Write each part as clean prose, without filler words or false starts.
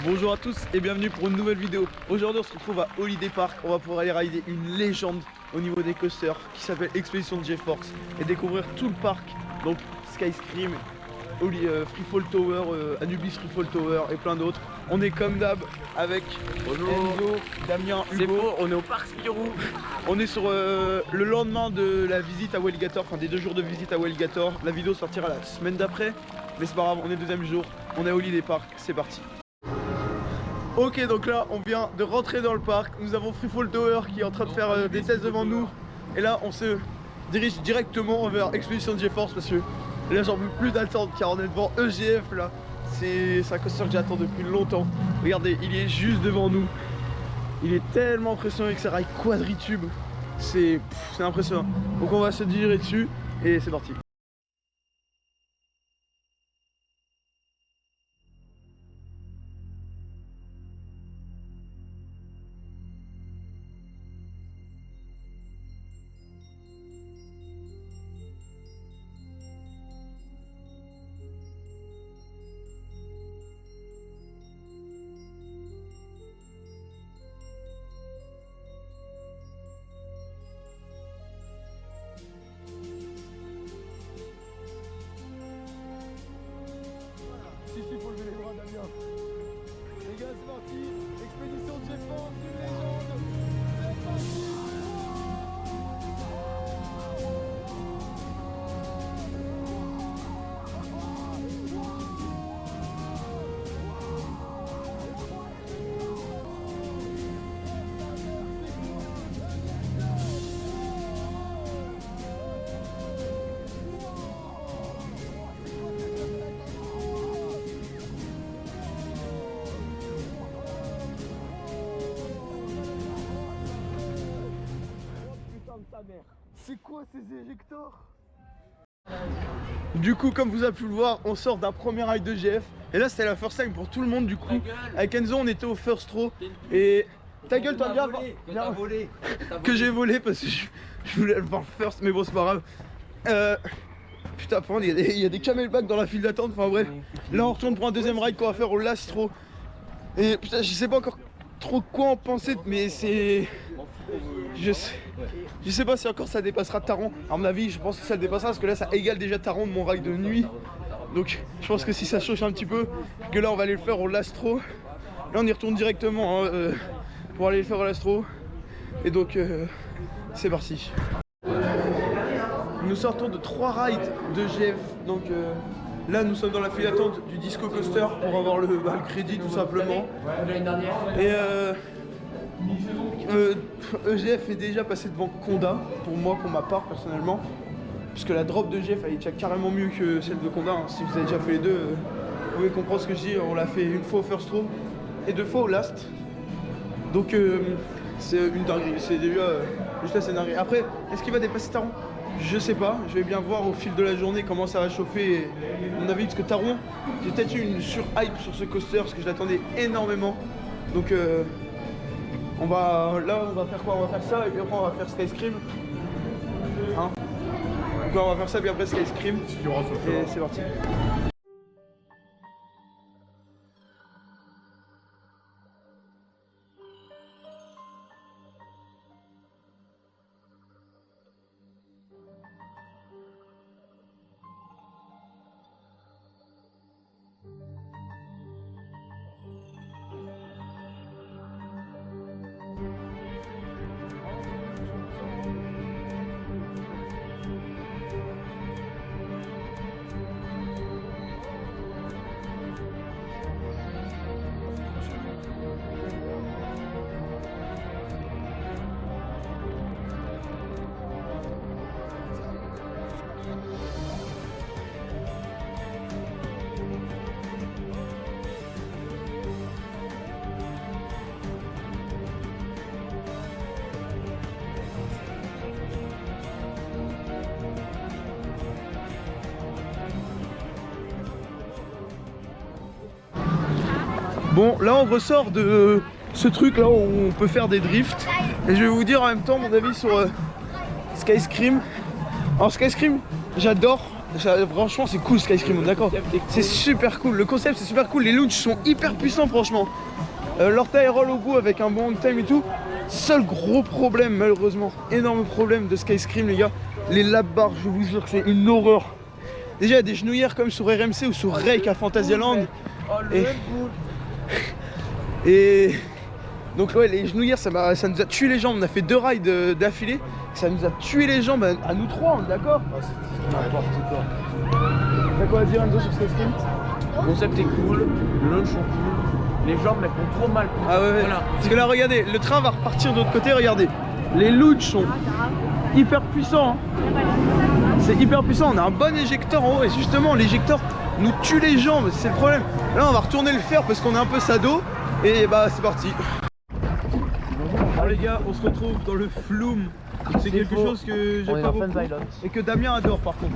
Bonjour à tous et bienvenue pour une nouvelle vidéo. Aujourd'hui on se retrouve à Holiday Park. On va pouvoir aller rider une légende au niveau des coasters qui s'appelle Expedition GeForce et découvrir tout le parc. Donc Skyscream, Freefall Tower, Anubis Freefall Tower et plein d'autres. On est comme d'hab avec Enzo, Damien, Hugo. C'est faux, on est au parc Spirou. On est sur le lendemain de la visite à Welligator, enfin des 2 jours de visite à Welligator. La vidéo sortira la semaine d'après, mais c'est pas grave, on est le 2e jour. On est à Holiday Park, c'est parti. Ok, donc là on vient de rentrer dans le parc. Nous avons Freefall Tower qui est en train de faire des tests devant nous. Et là on se dirige directement vers Expedition GeForce parce que là j'en peux plus d'attendre car on est devant EGF là. C'est un coaster que j'attends depuis longtemps. Regardez, il est juste devant nous. Il est tellement impressionnant avec ses rails quadritubes. C'est impressionnant. Donc on va se diriger dessus et c'est parti. Il faut lever les bras, Damien. Les gars, c'est parti. Expédition GeForce, une légende. C'est parti. C'est quoi ces éjectors? Du coup, comme vous avez pu le voir, on sort d'un premier ride de GF. Et là, c'était la first time pour tout le monde. Du coup, avec Enzo, on était au first row. Et ta gueule, toi, viens volé. Que j'ai volé parce que je voulais le voir first, mais bon, c'est pas grave. Putain, par contre, il y a des camelbacks dans la file d'attente. Enfin, bref. Là, on retourne pour un deuxième ride qu'on va faire au last row. Et putain, je sais pas encore trop quoi en penser, mais c'est. Je sais pas si encore ça dépassera Taron. À mon avis, je pense que ça le dépassera parce que là ça égale déjà Taron de mon ride de nuit. Donc je pense que si ça change un petit peu, que là on va aller le faire au Lastro. Là on y retourne directement hein, pour aller le faire au Lastro. Et donc c'est parti. Nous sortons de 3 rides de GF. Donc là nous sommes dans la file d'attente du Disco Coaster pour avoir le crédit tout simplement. Et EGF est déjà passé devant Conda, pour moi, pour ma part, personnellement. Puisque la drop de EGF, elle est déjà carrément mieux que celle de Conda. Hein. Si vous avez déjà fait les deux, vous pouvez comprendre ce que je dis. On l'a fait une fois au first row et 2 fois au last. Donc c'est une dinguerie, c'est déjà juste là, c'est dinguerie. Après, est-ce qu'il va dépasser Taron? Je sais pas, je vais bien voir au fil de la journée comment ça va chauffer. À mon avis, parce que Taron, j'ai peut-être eu une sur-hype sur ce coaster parce que je l'attendais énormément. Donc on va faire quoi? On va faire ça et puis après on va faire Skyscream. Hein? Donc là, on va faire ça puis après Skyscream. Et c'est parti. Bon, là on ressort de ce truc là où on peut faire des drifts. Et je vais vous dire en même temps mon avis sur Skyscream. Alors Skyscream, j'adore. Franchement c'est cool Skyscream, d'accord. C'est super cool, le concept c'est super cool, les launches sont hyper puissants franchement. Leur taille roll au bout avec un bon time et tout. Seul gros problème malheureusement, énorme problème de Skyscream les gars, les lap bars, je vous jure que c'est une horreur. Déjà il y a des genouillères comme sur RMC ou sur Rake à Fantasyland. Et donc ouais, les genouillères ça nous a tué les jambes, on a fait 2 rides d'affilée, ça nous a tué les jambes à nous 3, d'accord. N'importe quoi. T'as quoi à dire Enzo sur Skyscream? Le concept est cool, le launch sont cool, les jambes elles font trop mal. Ah ouais, voilà. Parce que là regardez, le train va repartir de l'autre côté, regardez. Les launches sont hyper puissants. C'est hyper puissant, on a un bon éjecteur en haut et justement l'éjecteur nous tue les jambes, c'est le problème. Là on va retourner le faire parce qu'on est un peu sado et bah c'est parti. Bon les gars, on se retrouve dans le Flume. C'est quelque chose que j'aime pas beaucoup et que Damien adore par contre.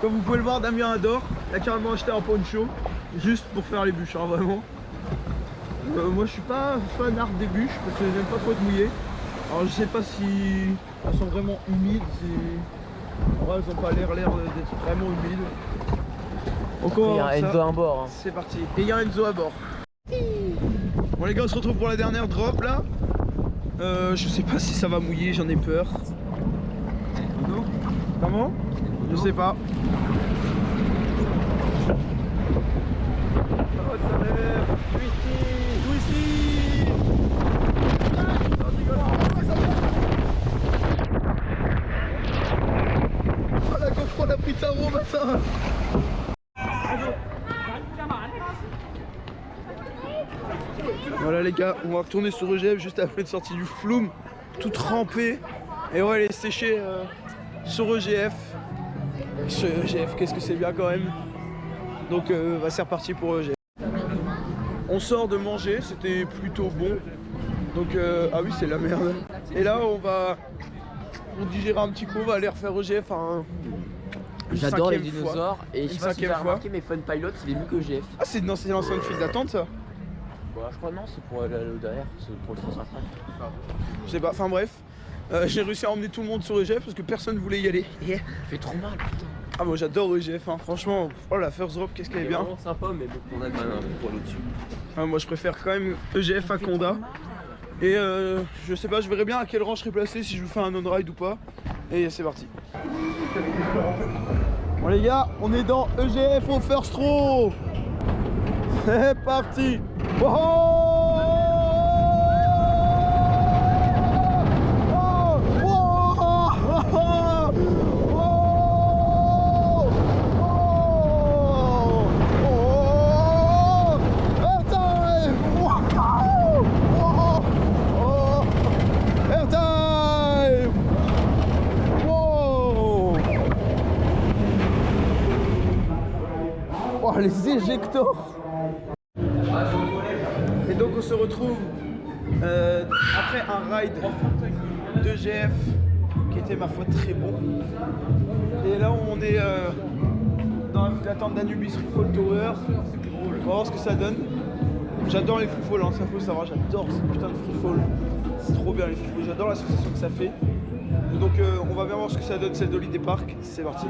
Comme vous pouvez le voir, Damien adore. Il a carrément acheté un poncho juste pour faire les bûches, hein, vraiment. Moi je suis pas fan art des bûches parce que j'aime pas trop être mouillé. Alors je sais pas si elles sont vraiment humides, ouais, elles ont pas l'air d'être vraiment humides. Donc il y a un Enzo à bord. Hein. C'est parti. Et il y a un Enzo à bord. Bon les gars, on se retrouve pour la dernière drop là. Je sais pas si ça va mouiller, j'en ai peur. Non? Comment? Je sais pas. Oh ça a l'air. Twisty. Oh la GoPro, on a pris de sa roue matin. Voilà les gars, on va retourner sur EGF juste après une sortie du Flume, tout trempé. Et on va aller sécher sur EGF. Sur EGF, qu'est-ce que c'est bien quand même. Donc c'est reparti pour EGF. On sort de manger, c'était plutôt bon. Donc ah oui c'est la merde. Et là on va digérer un petit coup, on va aller refaire EGF J'adore les dinosaures et je sais pas si vous avez remarqué mais Fun Pilot il est mieux que EGF. Ah c'est dans l'ancienne file d'attente ça? Bah, je crois non, c'est pour aller derrière, c'est pour le 305. Je sais pas, enfin bref. J'ai réussi à emmener tout le monde sur EGF parce que personne voulait y aller. Ça fait trop mal putain. Ah moi j'adore EGF, hein. Franchement, oh la First Drop, qu'est-ce qu'elle est bien. C'est vraiment sympa mais bon, on a quand même un peu pour aller au-dessus. Ah, moi je préfère quand même EGF à Conda. Et je sais pas, je verrai bien à quel rang je serai placé, si je vous fais un on-ride ou pas. Et c'est parti. Bon les gars, on est dans EGF au First Row. C'est parti. Oh, les éjecteurs. Et donc on se retrouve après un ride d'EGF qui était ma foi très bon. Et là on est dans la tente d'Anubis Freefall Tower. On va voir ce que ça donne. J'adore les freefall, hein, ça faut le savoir, j'adore ces putains de freefall. C'est trop bien les freefall, j'adore la sensation que ça fait. Donc on va bien voir ce que ça donne celle d'Holiday Park. C'est parti.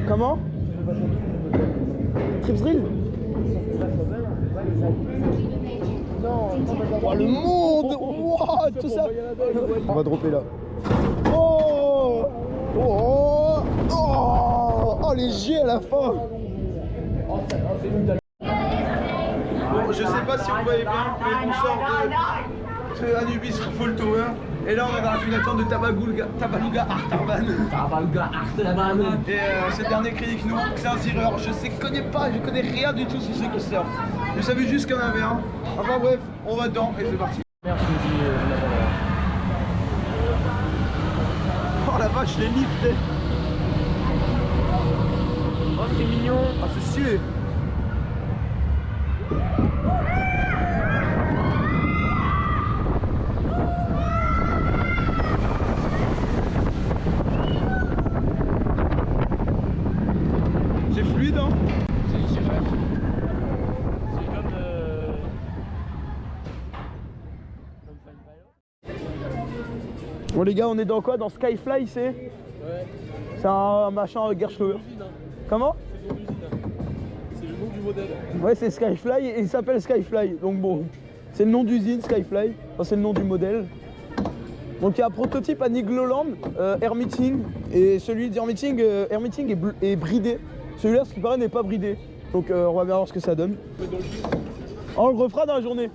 Comment? Tripsdrill? Oh, le monde! Wow, tout ça! On va dropper là. Oh! Oh! Oh! Oh, les jets à la fin! Bon, je sais pas si vous voyez bien, mais on sort de Anubis Freefall Tower. Et là on est dans la file d'attente de Tabaluga Artaban. Et c'est le dernier crédit que nous, c'est un tireur. Je connais rien du tout sur ce qui sort. Je savais juste qu'il y en avait un. Enfin bref, on va dedans et c'est parti. Oh la vache, les lifts. Oh c'est mignon. Ah c'est stylé. C'est fluide hein. C'est tireur. C'est comme Bon les gars, on est dans quoi? Dans Skyfly c'est? Ouais. C'est un machin Gerschauer. Comment? C'est le nom du modèle. Ouais, c'est Skyfly et il s'appelle Skyfly. Donc bon, c'est le nom d'usine Skyfly. Enfin, c'est le nom du modèle. Donc il y a un prototype à Nigloland, Air Meeting, et celui d'Air Meeting, est bridé. Celui-là, ce qui paraît, n'est pas bridé. Donc on va bien voir ce que ça donne. On le refera dans la journée.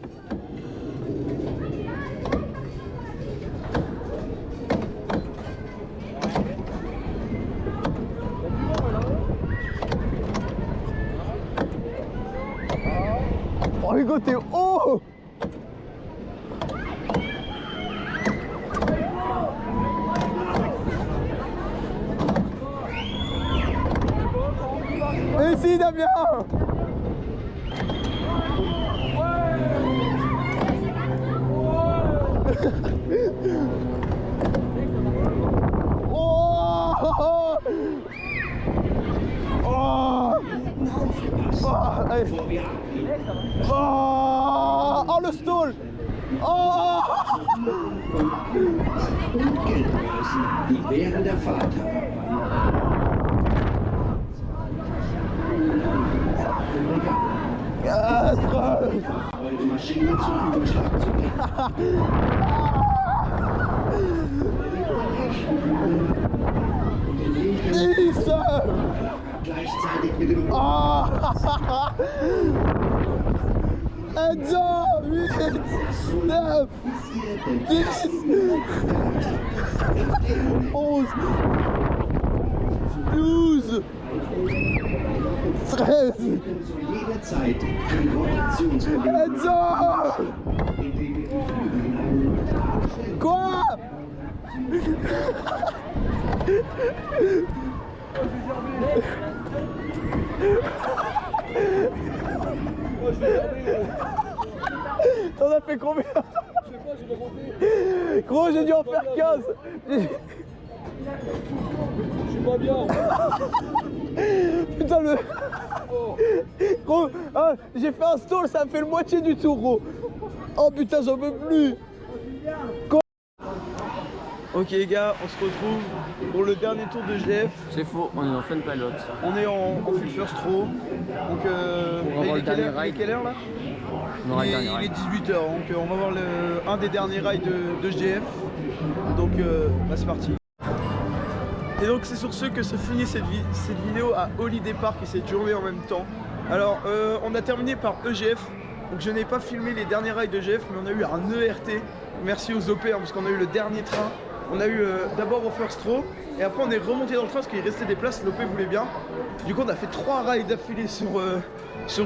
Oh Hugo, t'es haut! Merci Damien! Oh! Oh! Allez. Oh, le stall! Oh! Die wären der Vater. Eure Maschine zum Überschlag zu bringen. Gleichzeitig mit dem Enzo, 8, 9, 10, 11, 12, 13. zu jeder Zeit die Rotationsbewegung, Enzo! indem ihr die Flügel Quoi? T'en as fait combien? Je sais pas, j'ai pas compté. Gros, j'ai dû en faire 15. Je suis pas bien. Putain le... Gros, ah, j'ai fait un stall, ça me fait le moitié du tour, gros. Oh putain, j'en peux plus. Ok les gars, on se retrouve pour le dernier tour de GF. C'est faux, on est en fin de pilote. On est en full first row. Donc On va voir le dernier ride. quelle heure là? Il est 18h, donc on va voir un des derniers rides de GF. Donc bah, c'est parti. Et donc c'est sur ce que se finit cette vidéo à Holiday Park et cette journée en même temps. Alors on a terminé par EGF. Donc je n'ai pas filmé les derniers rides de GF, mais on a eu un ERT. Merci aux OP hein, parce qu'on a eu le dernier train. On a eu d'abord au first row et après on est remonté dans le train parce qu'il restait des places, l'OP voulait bien. Du coup on a fait 3 rides d'affilée sur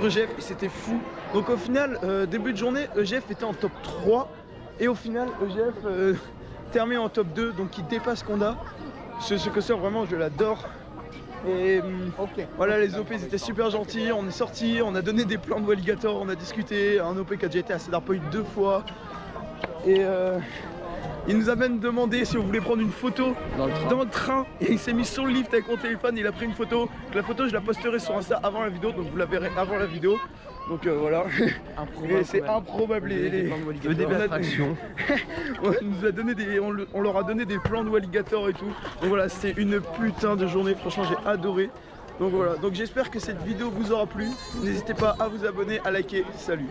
EGF et c'était fou. Donc au final, début de journée, EGF était en top 3 et au final EGF termine en top 2, donc il dépasse Conda. Ce coaster vraiment je l'adore. Et voilà, les OP étaient super gentils, on est sortis, on a donné des plans de alligator, on a discuté, un OP qui a déjà été à Cedar Point 2 fois. Et il nous a même demandé si on voulait prendre une photo dans le train. Et il s'est mis sur le lift avec mon téléphone, il a pris une photo. La photo je la posterai sur Insta avant la vidéo, donc vous la verrez avant la vidéo. Donc voilà, c'est improbable. Le début d'attraction. On leur a donné des plans de alligator et tout. Donc voilà, c'était une putain de journée, franchement j'ai adoré. Donc voilà, donc j'espère que cette vidéo vous aura plu. N'hésitez pas à vous abonner, à liker, salut.